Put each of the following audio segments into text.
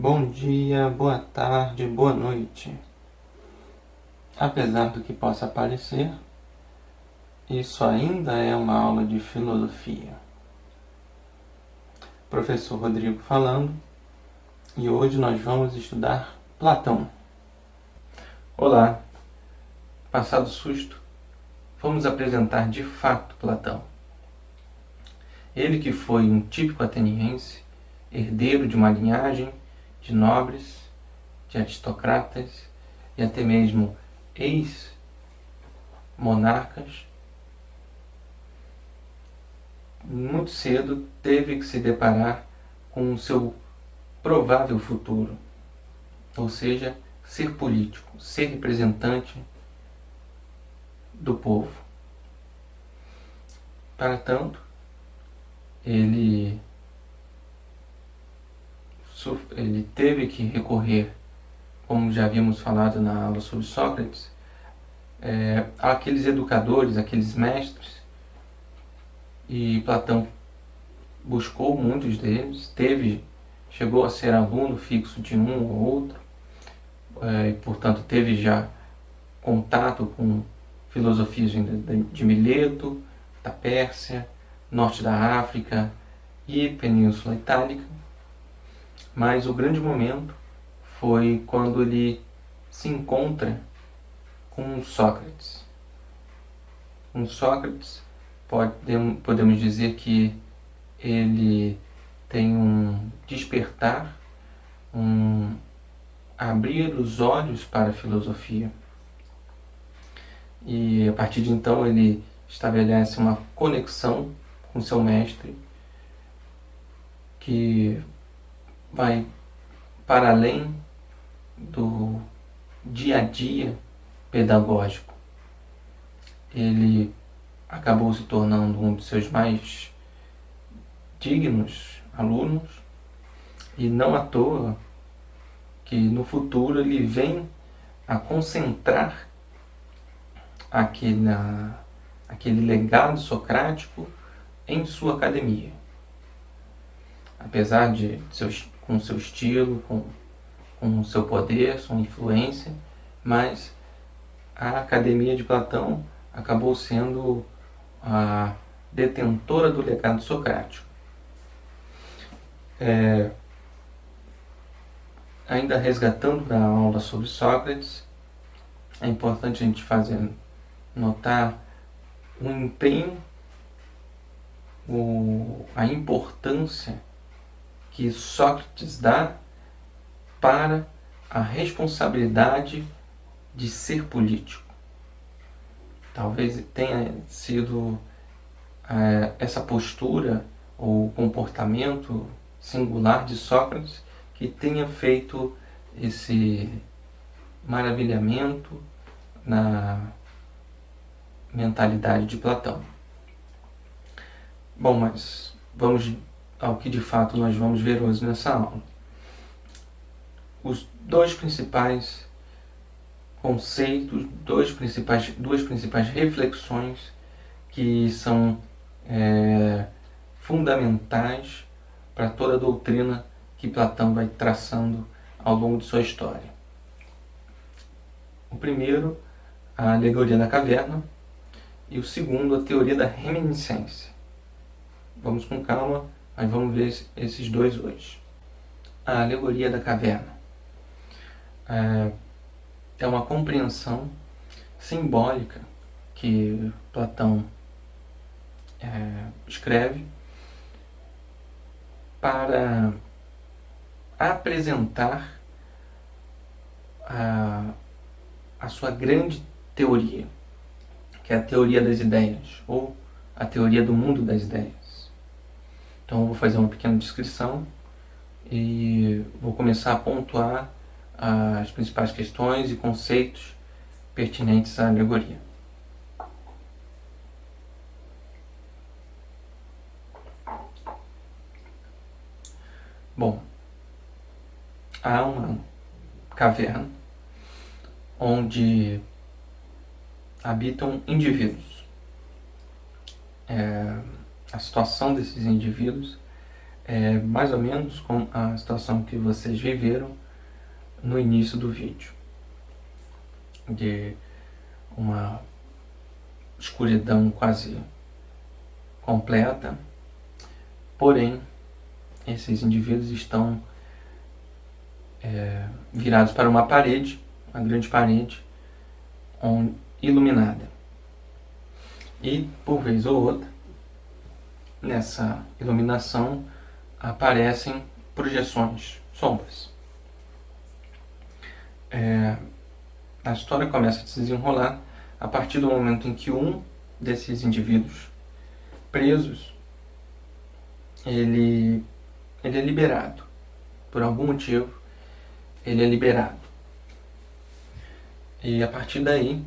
Bom dia, boa tarde, boa noite. Apesar do que possa parecer, isso ainda é uma aula de filosofia. Professor Rodrigo falando, e hoje nós vamos estudar Platão. Olá, passado o susto, vamos apresentar de fato Platão. Ele que foi um típico ateniense, herdeiro de uma linhagem de nobres, de aristocratas e até mesmo ex-monarcas, muito cedo teve que se deparar com o seu provável futuro, ou seja, ser político, ser representante do povo. Para tanto, ele teve que recorrer, como já havíamos falado na aula sobre Sócrates, àqueles educadores, aqueles mestres, e Platão buscou muitos deles, chegou a ser aluno fixo de um ou outro, e portanto teve já contato com filosofias de Mileto, da Pérsia, norte da África e Península Itálica. Mas o grande momento foi quando ele se encontra com Sócrates. Com Sócrates, podemos dizer que ele tem um despertar, um abrir os olhos para a filosofia. E a partir de então ele estabelece uma conexão com seu mestre que vai para além do dia a dia pedagógico. Ele acabou se tornando um dos seus mais dignos alunos, e não à toa que no futuro ele vem a concentrar aquele legado socrático em sua academia. Apesar com seu estilo, com seu poder, sua influência, mas a academia de Platão acabou sendo a detentora do legado socrático. Ainda resgatando da aula sobre Sócrates, é importante a gente notar o empenho, a importância que Sócrates dá para a responsabilidade de ser político. Talvez tenha sido essa postura ou comportamento singular de Sócrates que tenha feito esse maravilhamento na mentalidade de Platão. Bom, mas vamos ao que de fato nós vamos ver hoje nessa aula. Os dois principais conceitos, duas principais reflexões que são fundamentais para toda a doutrina que Platão vai traçando ao longo de sua história. O primeiro, a alegoria da caverna, e o segundo, a teoria da reminiscência. Vamos com calma, mas vamos ver esses dois hoje. A alegoria da caverna é uma compreensão simbólica que Platão escreve para apresentar a sua grande teoria, que é a teoria das ideias, ou a teoria do mundo das ideias. Então eu vou fazer uma pequena descrição e vou começar a pontuar as principais questões e conceitos pertinentes à alegoria. Bom, há uma caverna onde habitam indivíduos. A situação desses indivíduos É mais ou menos com a situação que vocês viveram no início do vídeo, de uma escuridão quase completa, porém esses indivíduos estão virados para uma parede, uma grande parede iluminada. E por vez ou outra, nessa iluminação aparecem projeções, sombras. A história começa a se desenrolar a partir do momento em que um desses indivíduos presos, ele é liberado. Por algum motivo, ele é liberado. E a partir daí,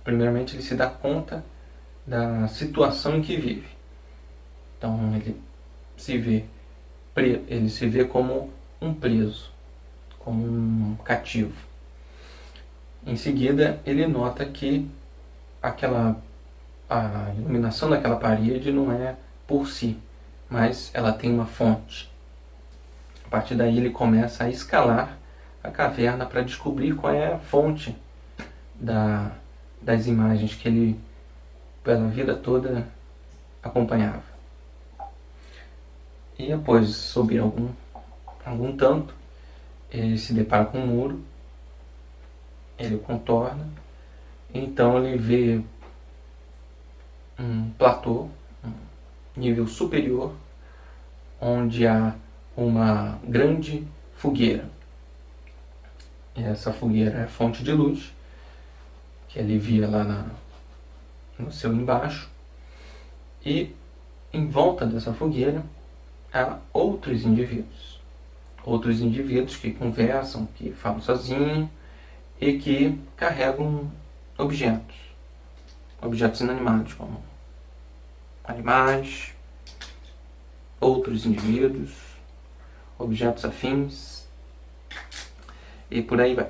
primeiramente ele se dá conta da situação em que vive. Então ele se vê como um preso, como um cativo. Em seguida, ele nota que a iluminação daquela parede não é por si, mas ela tem uma fonte. A partir daí ele começa a escalar a caverna para descobrir qual é a fonte das imagens que ele pela vida toda acompanhava. E após subir algum tanto, ele se depara com um muro, ele o contorna, então ele vê um platô, um nível superior, onde há uma grande fogueira. E essa fogueira é fonte de luz, que ele via lá no seu embaixo. E em volta dessa fogueira há outros indivíduos que conversam, que falam sozinhos e que carregam objetos inanimados, como animais, outros indivíduos, objetos afins e por aí vai.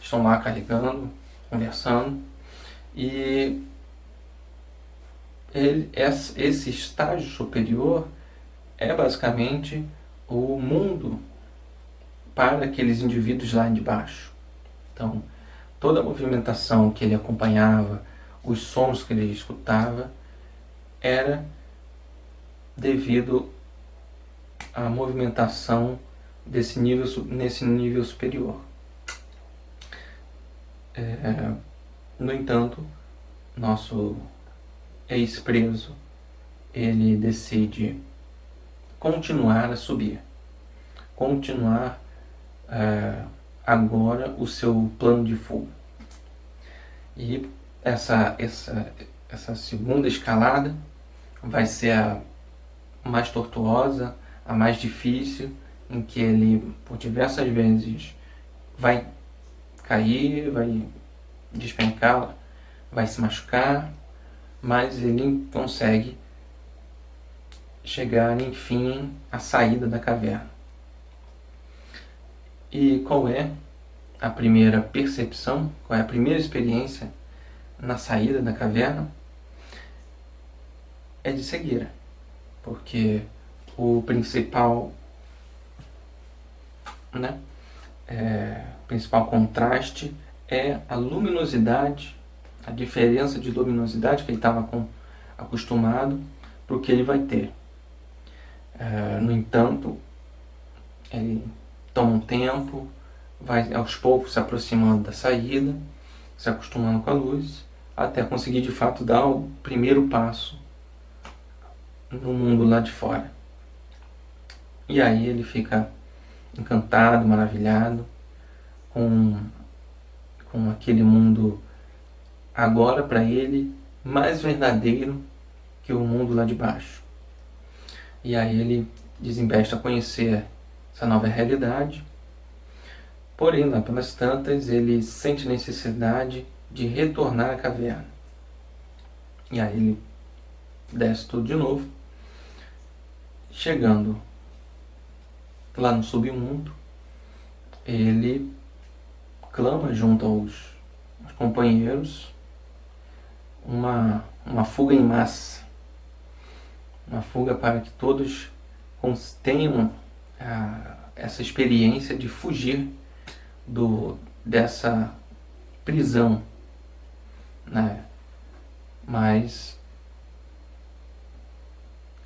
Estão lá carregando, conversando, e esse estágio superior é basicamente o mundo para aqueles indivíduos lá de baixo. Então, toda a movimentação que ele acompanhava, os sons que ele escutava, era devido à movimentação nesse nível superior. No entanto, nosso ex-preso, ele decide continuar a subir, continuar agora o seu plano de fuga. E essa segunda escalada vai ser a mais tortuosa, a mais difícil, em que ele por diversas vezes vai cair, vai despencar, vai se machucar, mas ele consegue chegar, enfim, à saída da caverna. E qual é a primeira percepção, qual é a primeira experiência na saída da caverna? É de cegueira, porque o principal contraste é a luminosidade, a diferença de luminosidade que ele estava acostumado para o que ele vai ter. No entanto, ele toma um tempo, vai aos poucos se aproximando da saída, se acostumando com a luz, até conseguir de fato dar o primeiro passo no mundo lá de fora. E aí ele fica encantado, maravilhado com aquele mundo agora para ele mais verdadeiro que o mundo lá de baixo. E aí ele desembesta a conhecer essa nova realidade. Porém, lá pelas tantas, ele sente necessidade de retornar à caverna. E aí ele desce tudo de novo. Chegando lá no submundo, ele clama junto aos companheiros uma fuga em massa. uma fuga para que todos tenham essa experiência de fugir dessa prisão, né? Mas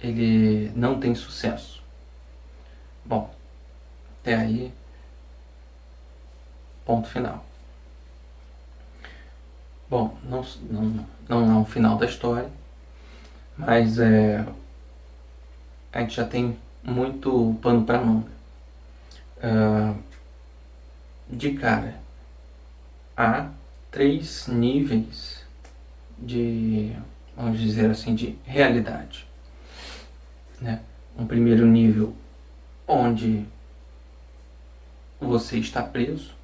ele não tem sucesso. Bom, até aí, ponto final. Bom, não é um final da história, mas a gente já tem muito pano para manga. De cara, há 3 níveis de, vamos dizer assim, de realidade, né? Um primeiro nível onde você está preso,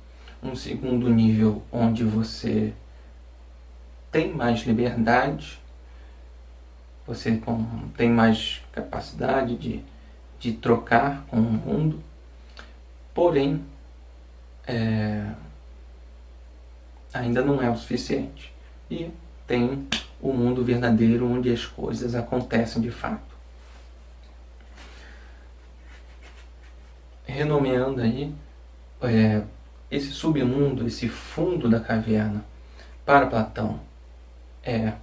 um segundo nível onde você tem mais liberdade, você tem mais capacidade de trocar com o mundo, porém ainda não é o suficiente. E tem o mundo verdadeiro, onde as coisas acontecem de fato. Renomeando aí, esse submundo, esse fundo da caverna, para Platão, é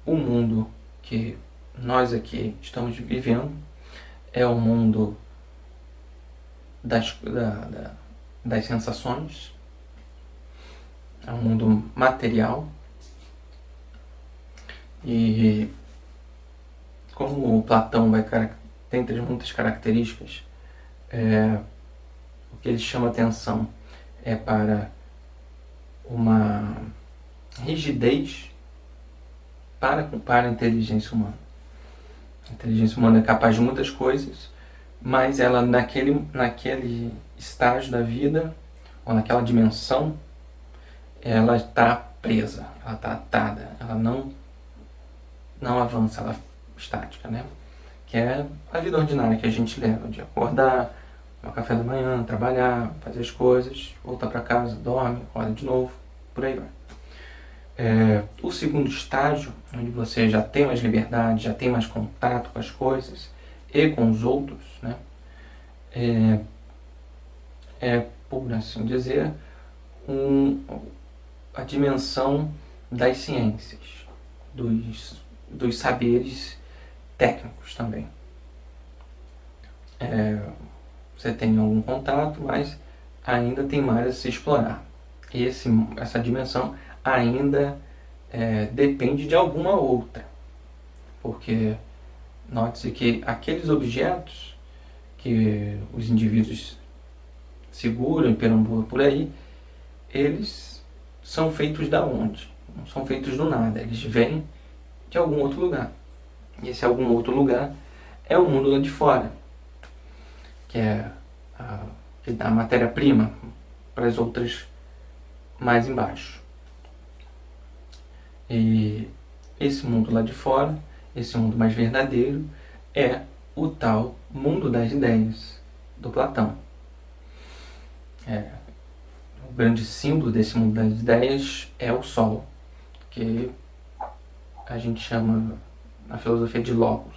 o mundo que nós aqui estamos vivendo, é o mundo das sensações, é um mundo material. E como Platão tem muitas características, o que ele chama atenção é para uma rigidez para a inteligência humana. A inteligência humana é capaz de muitas coisas, mas ela naquele estágio da vida, ou naquela dimensão, ela está presa, ela está atada, ela não avança, ela é estática, né? Que é a vida ordinária que a gente leva, de acordar, tomar café da manhã, trabalhar, fazer as coisas, voltar para casa, dorme, acorda de novo, por aí vai. O segundo estágio, onde você já tem mais liberdade, já tem mais contato com as coisas e com os outros, né? Por assim dizer, a dimensão das ciências, dos saberes técnicos também. Você tem algum contato, mas ainda tem mais a se explorar. Essa dimensão ainda depende de alguma outra, porque note-se que aqueles objetos que os indivíduos seguram e perambulam por aí, eles são feitos da onde? Não são feitos do nada, eles vêm de algum outro lugar. E esse algum outro lugar é o mundo lá de fora, que que dá matéria-prima para as outras mais embaixo. E esse mundo lá de fora, esse mundo mais verdadeiro, é o tal mundo das ideias do Platão. O grande símbolo desse mundo das ideias é o Sol, que a gente chama na filosofia de Logos.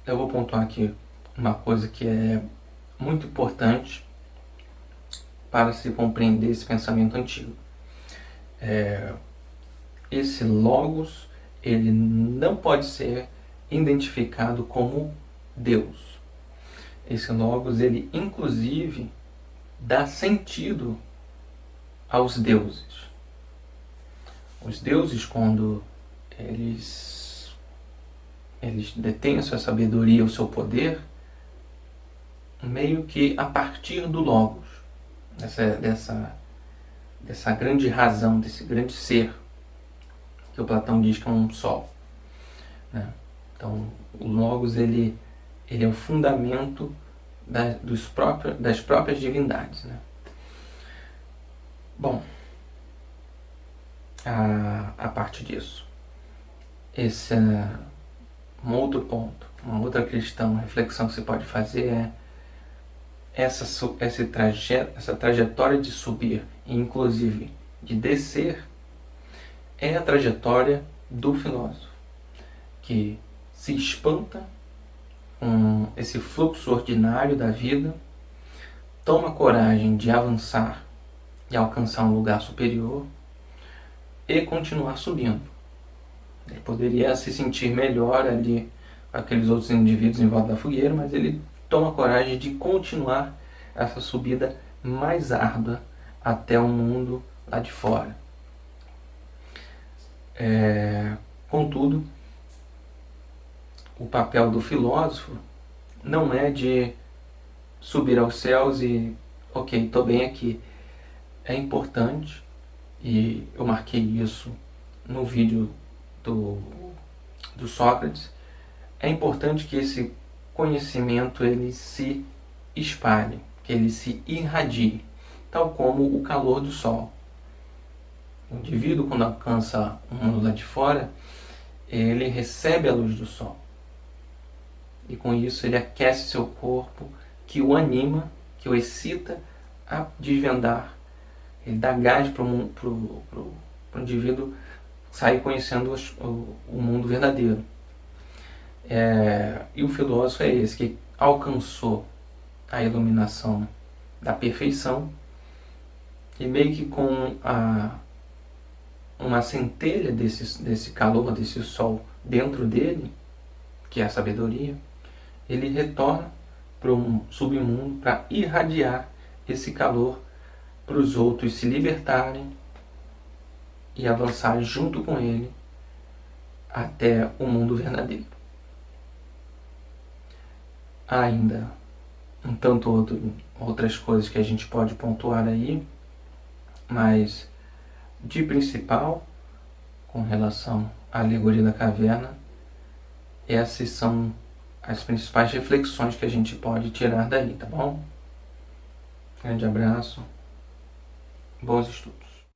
Eu vou pontuar aqui uma coisa que é muito importante para se compreender esse pensamento antigo. Esse Logos, ele não pode ser identificado como Deus. Esse Logos, ele inclusive dá sentido aos deuses. Os deuses, quando eles detêm a sua sabedoria, o seu poder, meio que a partir do Logos, dessa grande razão, desse grande ser, que o Platão diz que é um sol, né? Então, o Logos, ele é o fundamento das próprias divindades, né? Bom, a parte disso, esse é um outro ponto, uma outra questão, uma reflexão que se pode fazer essa trajetória de subir e inclusive de descer é a trajetória do filósofo, que se espanta com esse fluxo ordinário da vida, toma coragem de avançar e alcançar um lugar superior e continuar subindo. Ele poderia se sentir melhor ali com aqueles outros indivíduos em volta da fogueira, mas ele toma coragem de continuar essa subida mais árdua até o mundo lá de fora. Contudo, o papel do filósofo não é de subir aos céus e, ok, estou bem aqui. É importante, e eu marquei isso no vídeo do Sócrates, é importante que esse conhecimento ele se espalhe, que ele se irradie, tal como o calor do sol. O indivíduo, quando alcança o mundo lá de fora, ele recebe a luz do sol. E com isso ele aquece seu corpo, que o anima, que o excita a desvendar. Ele dá gás para o indivíduo sair conhecendo o mundo verdadeiro. E o filósofo é esse que alcançou a iluminação da perfeição e meio que com uma centelha desse calor, desse sol dentro dele, que é a sabedoria, ele retorna para um submundo para irradiar esse calor para os outros se libertarem e avançar junto com ele até o mundo verdadeiro. Há ainda um tanto outras coisas que a gente pode pontuar aí, mas de principal, com relação à alegoria da caverna, essas são as principais reflexões que a gente pode tirar daí, tá bom? Grande abraço, bons estudos.